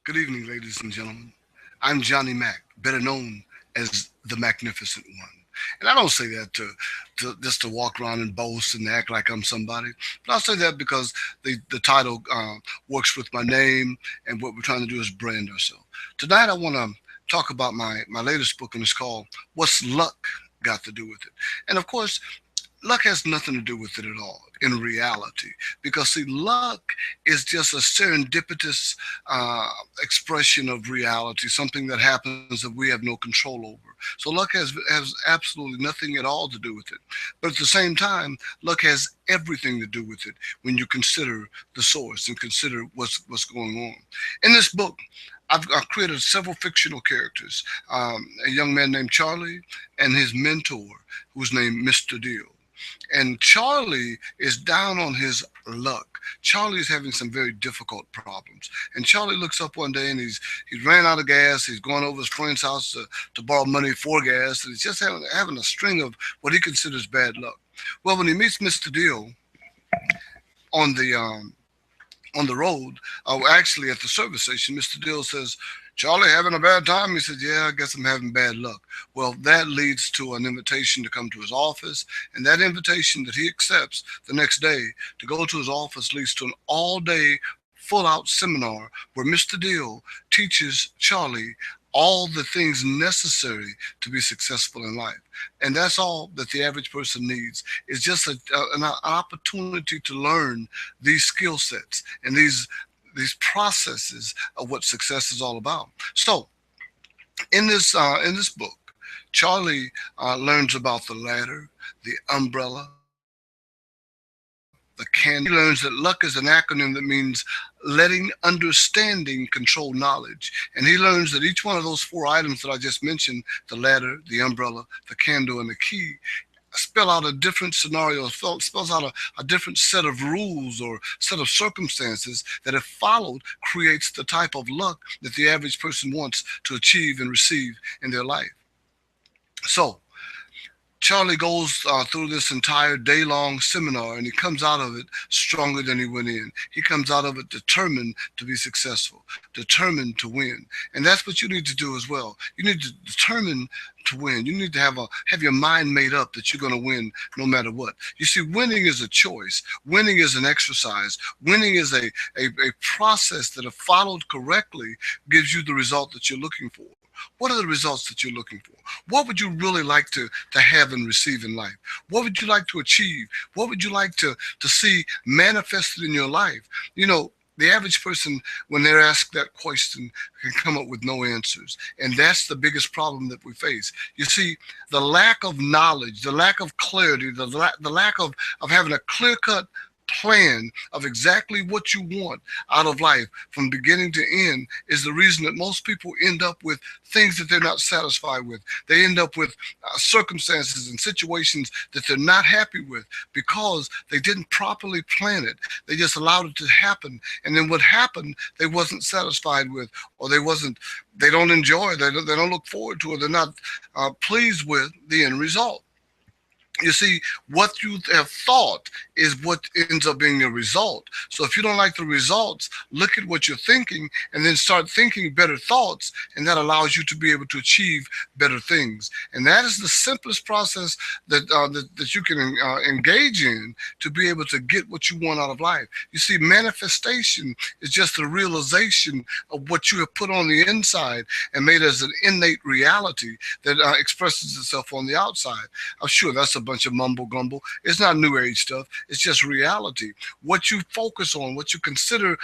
Good evening, ladies and gentlemen. I'm Johnny Mack, better known as the Magnificent One. And I don't say that to just to walk around and boast and act like I'm somebody, but I say that because the title works with my name, and what we're trying to do is brand ourselves. Tonight, I want to talk about my latest book, and it's called "What's Luck Got to Do with It?" And of course, luck has nothing to do with it at all in reality, because see, luck is just a serendipitous expression of reality, something that happens that we have no control over. So luck has absolutely nothing at all to do with it, but at the same time, luck has everything to do with it when you consider the source and consider what's going on. In this book, I've created several fictional characters, a young man named Charlie and his mentor, who's named Mr. Deal. And Charlie is down on his luck. Charlie is having some very difficult problems. And Charlie looks up one day and he's ran out of gas. He's going over his friend's house to borrow money for gas. And he's just having a string of what he considers bad luck. Well, when he meets Mr. Deal on the road, actually at the service station, Mr. Dill says, "Charlie, having a bad time?" He said, "Yeah, I guess I'm having bad luck." Well, that leads to an invitation to come to his office, and that invitation that he accepts the next day to go to his office leads to an all-day, full-out seminar where Mr. Dill teaches Charlie all the things necessary to be successful in life. And that's all that the average person needs, is just an opportunity to learn these skill sets and these processes of what success is all about. So in this book, Charlie learns about the ladder, the umbrella, the candle. He learns that luck is an acronym that means letting understanding control knowledge. And he learns that each one of those four items that I just mentioned, the ladder, the umbrella, the candle, and the key, spell out a different scenario, spells out a different set of rules or set of circumstances that, if followed, creates the type of luck that the average person wants to achieve and receive in their life. So Charlie goes through this entire day long seminar, and he comes out of it stronger than he went in. He comes out of it determined to be successful, determined to win. And that's what you need to do as well. You need to determine to win. You need to have your mind made up that you're going to win no matter what. You see, winning is a choice. Winning is an exercise. Winning is a process that, if followed correctly, gives you the result that you're looking for. What are the results that you're looking for? What would you really like to have and receive in life? What would you like to achieve? What would you like to see manifested in your life? You know, the average person, when they're asked that question, can come up with no answers. And that's the biggest problem that we face. You see, the lack of knowledge, the lack of clarity, the lack of having a clear cut plan of exactly what you want out of life from beginning to end is the reason that most people end up with things that they're not satisfied with. They end up with circumstances and situations that they're not happy with because they didn't properly plan it. They just allowed it to happen, and then what happened they wasn't satisfied with, or they don't enjoy, they don't look forward to it, they're not pleased with the end result. You see, what you have thought is what ends up being the result. So if you don't like the results, look at what you're thinking and then start thinking better thoughts, and that allows you to be able to achieve better things. And that is the simplest process that you can engage in to be able to get what you want out of life. You see, manifestation is just a realization of what you have put on the inside and made as an innate reality that expresses itself on the outside. I'm sure that's a bunch of mumble gumble. It's not new age stuff. It's just reality. What you focus on, what you consider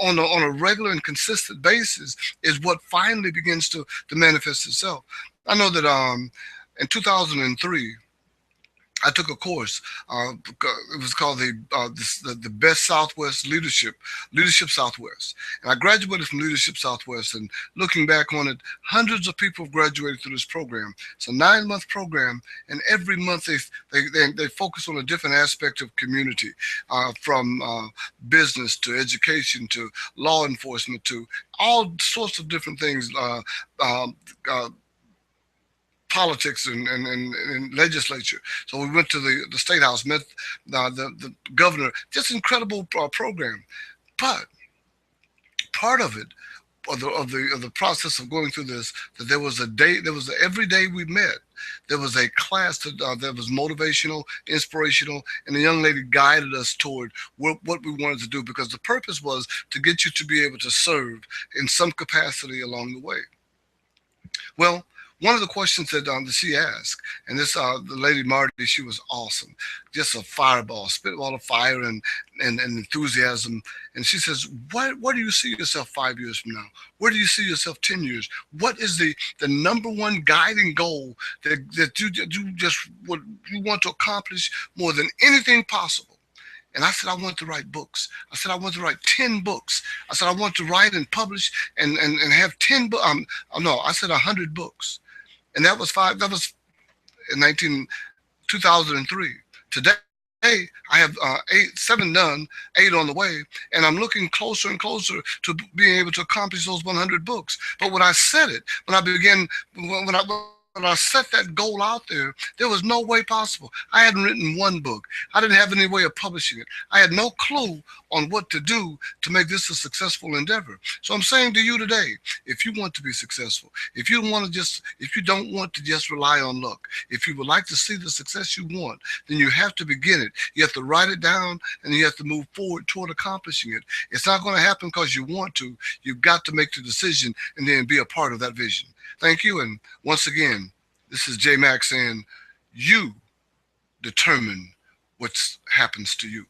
on a regular and consistent basis, is what finally begins to manifest itself. I know that in 2003, I took a course. It was called the Best Southwest Leadership Southwest, and I graduated from Leadership Southwest. And looking back on it, hundreds of people have graduated through this program. It's a 9 month program, and every month they focus on a different aspect of community, from business to education to law enforcement to all sorts of different things. Uh, Politics and legislature. So we went to the state house, met the governor. Just incredible program. But part of it of the process of going through this, that there was a day, every day we met, there was a class that was motivational, inspirational, and the young lady guided us toward what we wanted to do, because the purpose was to get you to be able to serve in some capacity along the way. Well, one of the questions that she asked, and this the lady Marty, she was awesome, just a fireball, spitball of fire and enthusiasm. And she says, "Where do you see yourself 5 years from now? Where do you see yourself 10 years? What is the number one guiding goal that you just what you want to accomplish more than anything possible?" And I said, I want to write books. I said, I want to write 10 books. I said, I want to write and publish and have 10 books. No, I said 100 books. And that was in 2003. Today, I have 7 done, 8 on the way, and I'm looking closer and closer to being able to accomplish those 100 books. But when I said it, when I began, when I set that goal out there was no way possible. I hadn't written one book. I didn't have any way of publishing it. I had no clue on what to do to make this a successful endeavor. So I'm saying to you today, if you want to be successful, if you don't want to just rely on luck, if you would like to see the success you want, then you have to begin it. You have to write it down, and you have to move forward toward accomplishing it. It's not going to happen because you want to. You've got to make the decision and then be a part of that vision. Thank you. And once again, this is J Mac saying, you determine what happens to you.